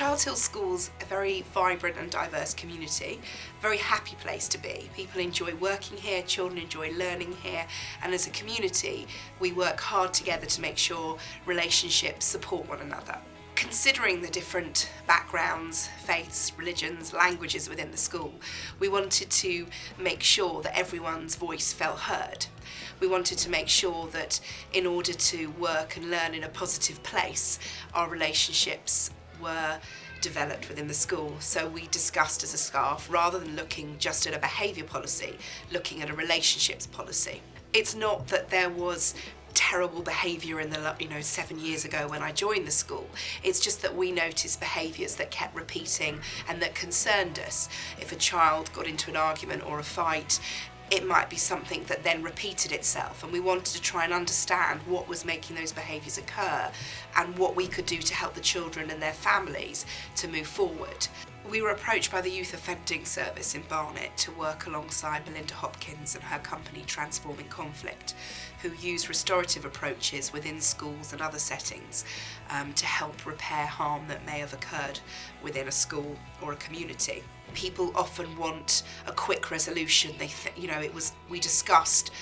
Childs Hill School's a very vibrant and diverse community, a very happy place to be. People enjoy working here, children enjoy learning here, and as a community we work hard together to make sure relationships support one another. Considering the different backgrounds, faiths, religions, languages within the school, we wanted to make sure that everyone's voice felt heard. We wanted to make sure that in order to work and learn in a positive place, our relationships were developed within the school. So we discussed as a staff, rather than looking just at a behaviour policy, looking at a relationships policy. It's not that there was terrible behaviour in the 7 years ago when I joined the school. It's just that we noticed behaviours that kept repeating and that concerned us. If a child got into an argument or a fight, it might be something that then repeated itself, and we wanted to try and understand what was making those behaviours occur and what we could do to help the children and their families to move forward. We were approached by the Youth Offending Service in Barnet to work alongside Melinda Hopkins and her company Transforming Conflict, who use restorative approaches within schools and other settings to help repair harm that may have occurred within a school or a community. People often want a quick resolution. We discussed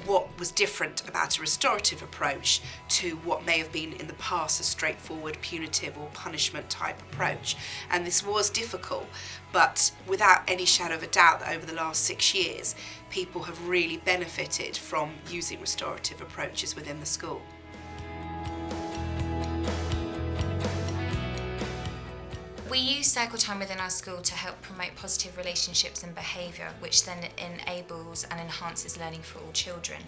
what was different about a restorative approach to what may have been in the past a straightforward punitive or punishment type approach. And this was difficult, but without any shadow of a doubt that over the last 6 years, people have really benefited from using restorative approaches within the school. We use circle time within our school to help promote positive relationships and behaviour, which then enables and enhances learning for all children.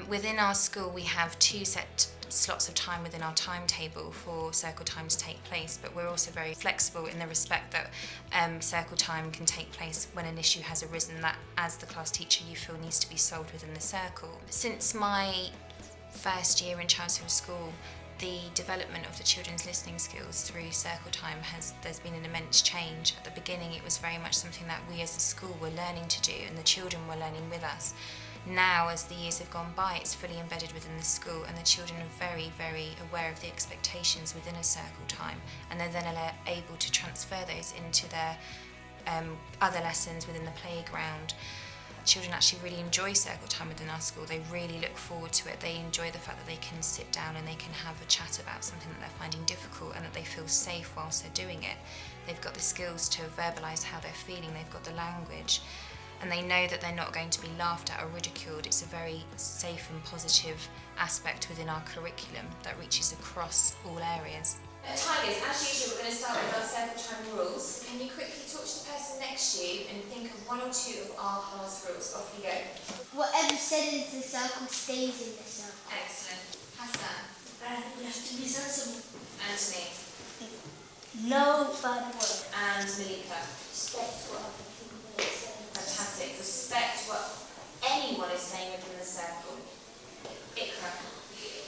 Within our school we have 2 set slots of time within our timetable for circle time to take place, but we're also very flexible in the respect that circle time can take place when an issue has arisen that as the class teacher you feel needs to be solved within the circle. Since my first year in Childs Hill School, the development of the children's listening skills through circle time there's been an immense change. At the beginning it was very much something that we as a school were learning to do and the children were learning with us. Now, as the years have gone by, it's fully embedded within the school and the children are very, very aware of the expectations within a circle time, and they're then able to transfer those into their other lessons within the playground. Children actually really enjoy circle time within our school. They really look forward to it. They enjoy the fact that they can sit down and they can have a chat about something that they're finding difficult and that they feel safe whilst they're doing it. They've got the skills to verbalise how they're feeling, they've got the language, and they know that they're not going to be laughed at or ridiculed. It's a very safe and positive aspect within our curriculum that reaches across all areas. Tigers, as usual, we're going to start with our circle time rules. Can you quickly talk to the person next to you and think of 1 or 2 of our class rules? Off you go. Whatever's said in the circle stays in the circle. Excellent. Hassan. You have to be sensible. Anthony. No bad word. And Malika. Respect what other people are saying. Fantastic. Respect what anyone is saying within the circle. Ikra.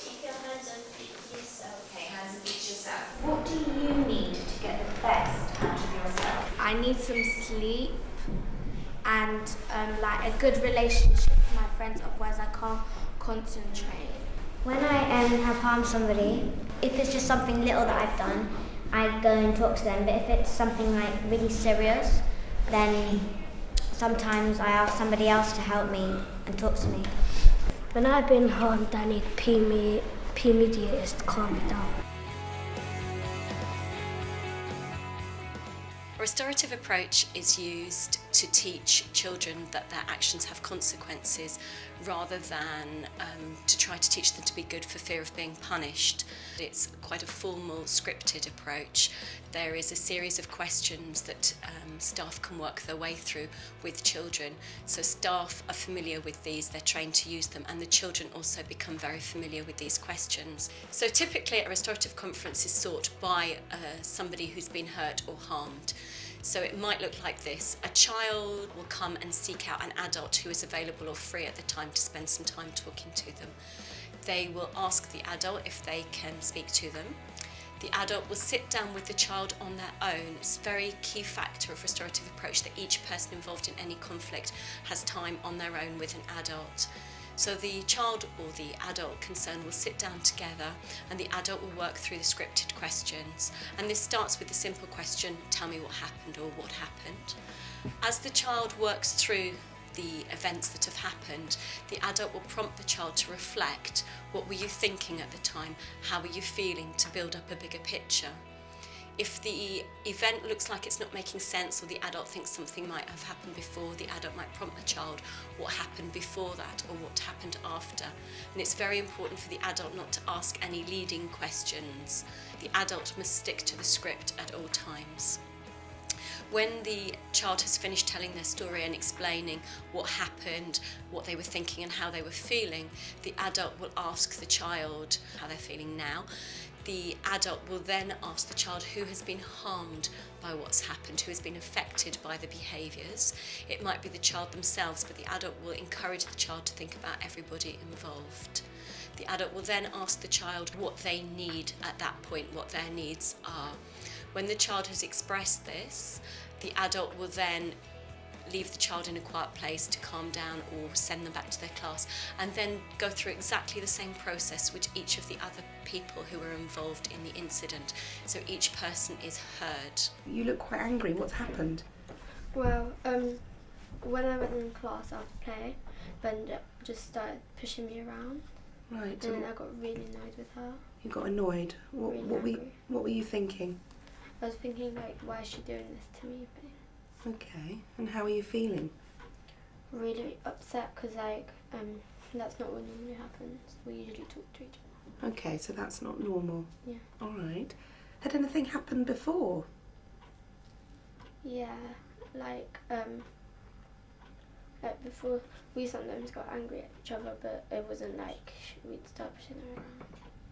Keep your hands on yourself. Okay, hands and feet yourself. What do you need to get the best out of yourself? I need some sleep and like a good relationship with my friends, otherwise I can't concentrate. When I have harmed somebody, if it's just something little that I've done, I go and talk to them. But if it's something like really serious, then sometimes I ask somebody else to help me and talk to me. When I've been harmed, I need peer mediators to calm me down. A restorative approach is used to teach children that their actions have consequences rather than to try to teach them to be good for fear of being punished. It's quite a formal, scripted approach. There is a series of questions that staff can work their way through with children. So staff are familiar with these, they're trained to use them, and the children also become very familiar with these questions. So typically a restorative conference is sought by somebody who's been hurt or harmed. So it might look like this. A child will come and seek out an adult who is available or free at the time to spend some time talking to them. They will ask the adult if they can speak to them. The adult will sit down with the child on their own. It's a very key factor of restorative approach that each person involved in any conflict has time on their own with an adult. So the child or the adult concerned will sit down together and the adult will work through the scripted questions. And this starts with the simple question, tell me what happened or what happened. As the child works through the events that have happened, the adult will prompt the child to reflect. What were you thinking at the time? How were you feeling, to build up a bigger picture? If the event looks like it's not making sense or the adult thinks something might have happened before, the adult might prompt the child what happened before that or what happened after. And it's very important for the adult not to ask any leading questions. The adult must stick to the script at all times. When the child has finished telling their story and explaining what happened, what they were thinking and how they were feeling, the adult will ask the child how they're feeling now. The adult will then ask the child who has been harmed by what's happened, who has been affected by the behaviours. It might be the child themselves, but the adult will encourage the child to think about everybody involved. The adult will then ask the child what they need at that point, what their needs are. When the child has expressed this, the adult will then leave the child in a quiet place to calm down or send them back to their class, and then go through exactly the same process with each of the other people who were involved in the incident. So each person is heard. You look quite angry. What's happened? Well, when I was in class after play, Bernadette just started pushing me around. Right. And then I got really annoyed with her. You got annoyed. Really What were you thinking? I was thinking, like, why is she doing this to me? Okay. And how are you feeling? Really upset because, like, that's not what normally happens. We usually talk to each other. Okay, so that's not normal. Yeah. All right. Had anything happened before? Yeah, like before we sometimes got angry at each other, but it wasn't like we'd start pushing her around.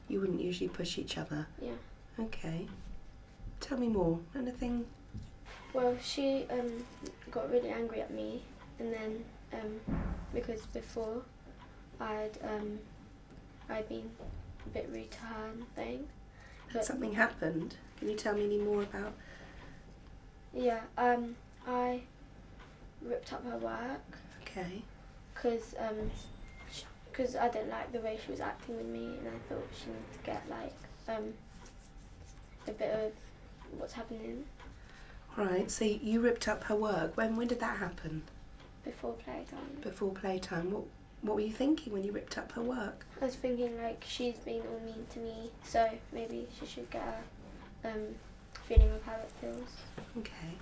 You wouldn't usually push each other? Yeah. Okay. Tell me more. Anything? Well, she got really angry at me, and then because before I'd been a bit rude to her and thing. Had something happened? Can you tell me any more about? Yeah, I ripped up her work. Okay. Because I didn't like the way she was acting with me, and I thought she needed to get like a bit of what's happening. Right, so you ripped up her work. When did that happen? Before playtime. Before playtime. What were you thinking when you ripped up her work? I was thinking like she's been all mean to me, so maybe she should get a feeling of how it feels. Okay.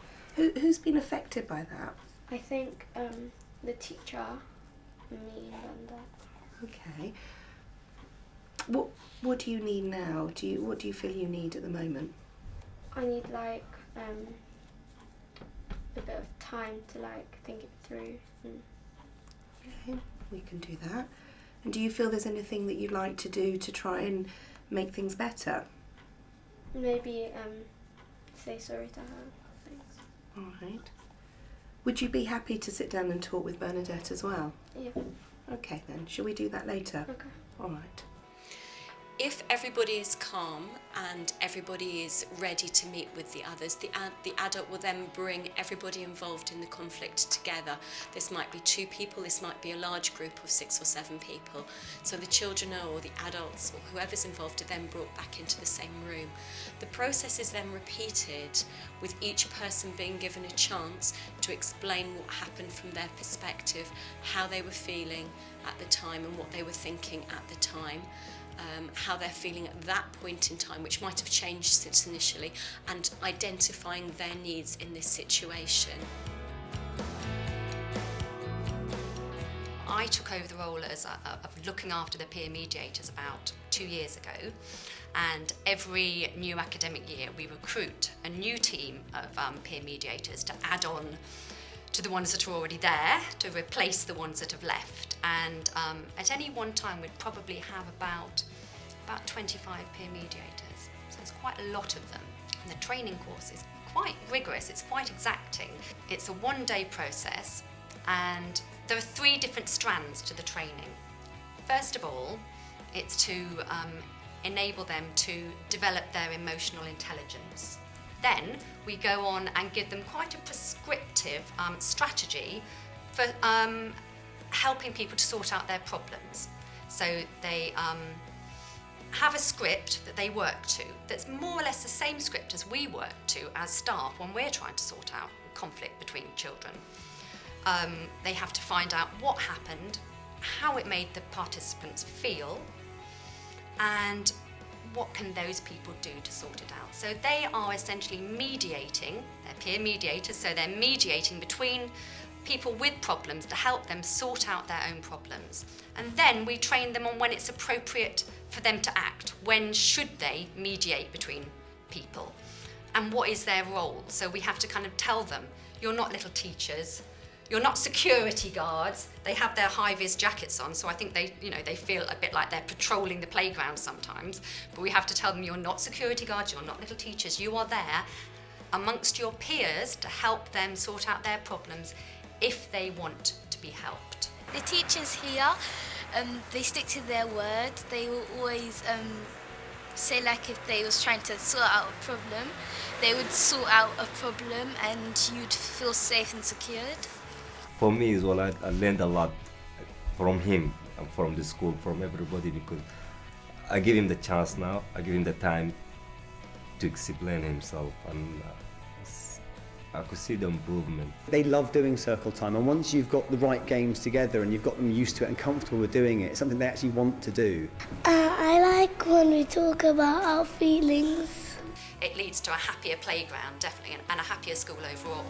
Who's been affected by that? I think the teacher, me and Linda. Okay. What do you need now? What do you feel you need at the moment? I need like a bit of time to like think it through. Okay, we can do that. And do you feel there's anything that you'd like to do to try and make things better? Maybe say sorry to her. Thanks. All right. Would you be happy to sit down and talk with Bernadette as well? Yeah. Okay then, shall we do that later? Okay. All right. If everybody is calm and everybody is ready to meet with the others, the adult will then bring everybody involved in the conflict together. This might be 2 people, this might be a large group of 6 or 7 people. So the children or the adults or whoever's involved are then brought back into the same room. The process is then repeated with each person being given a chance to explain what happened from their perspective, how they were feeling at the time and what they were thinking at the time. How they're feeling at that point in time, which might have changed since initially, and identifying their needs in this situation. I took over the role of looking after the peer mediators about 2 years ago, and every new academic year we recruit a new team of peer mediators to add on to the ones that are already there, to replace the ones that have left. And at any one time we'd probably have about 25 peer mediators, so it's quite a lot of them. And the training course is quite rigorous, it's quite exacting. It's a 1-day process, and there are 3 different strands to the training. First of all, it's to enable them to develop their emotional intelligence. Then we go on and give them quite a prescriptive strategy for helping people to sort out their problems. So they have a script that they work to that's more or less the same script as we work to as staff when we're trying to sort out conflict between children. They have to find out what happened, how it made the participants feel, and what can those people do to sort it out. So they are essentially mediating, they're peer mediators, so they're mediating between people with problems to help them sort out their own problems. And then we train them on when it's appropriate for them to act. When should they mediate between people? And what is their role? So we have to kind of tell them, you're not little teachers, you're not security guards. They have their high-vis jackets on, so I think they feel a bit like they're patrolling the playground sometimes. But we have to tell them, you're not security guards, you're not little teachers, you are there amongst your peers to help them sort out their problems if they want to be helped. The teachers here, they stick to their word. They will always say, like, if they was trying to sort out a problem, they would sort out a problem and you'd feel safe and secured. For me as well, I learned a lot from him, from the school, from everybody, because I give him the chance now, I give him the time to explain himself, and I could see the improvement. They love doing circle time, and once you've got the right games together and you've got them used to it and comfortable with doing it, it's something they actually want to do. I like when we talk about our feelings. It leads to a happier playground, definitely, and a happier school overall.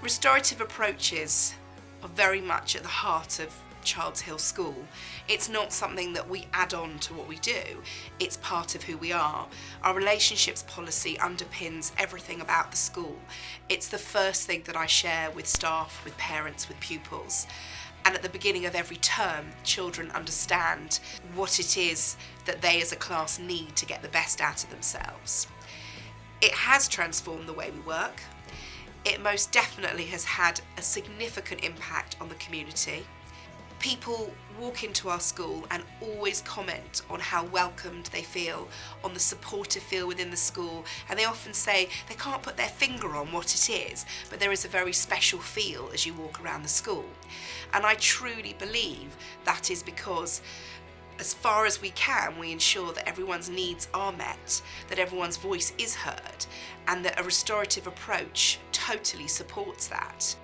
Restorative approaches are very much at the heart of Childs Hill School. It's not something that we add on to what we do, it's part of who we are. Our relationships policy underpins everything about the school. It's the first thing that I share with staff, with parents, with pupils. And at the beginning of every term, children understand what it is that they as a class need to get the best out of themselves. It has transformed the way we work. It most definitely has had a significant impact on the community. People walk into our school and always comment on how welcomed they feel, on the supportive feel within the school, and they often say they can't put their finger on what it is, but there is a very special feel as you walk around the school. And I truly believe that is because as far as we can, we ensure that everyone's needs are met, that everyone's voice is heard, and that a restorative approach totally supports that.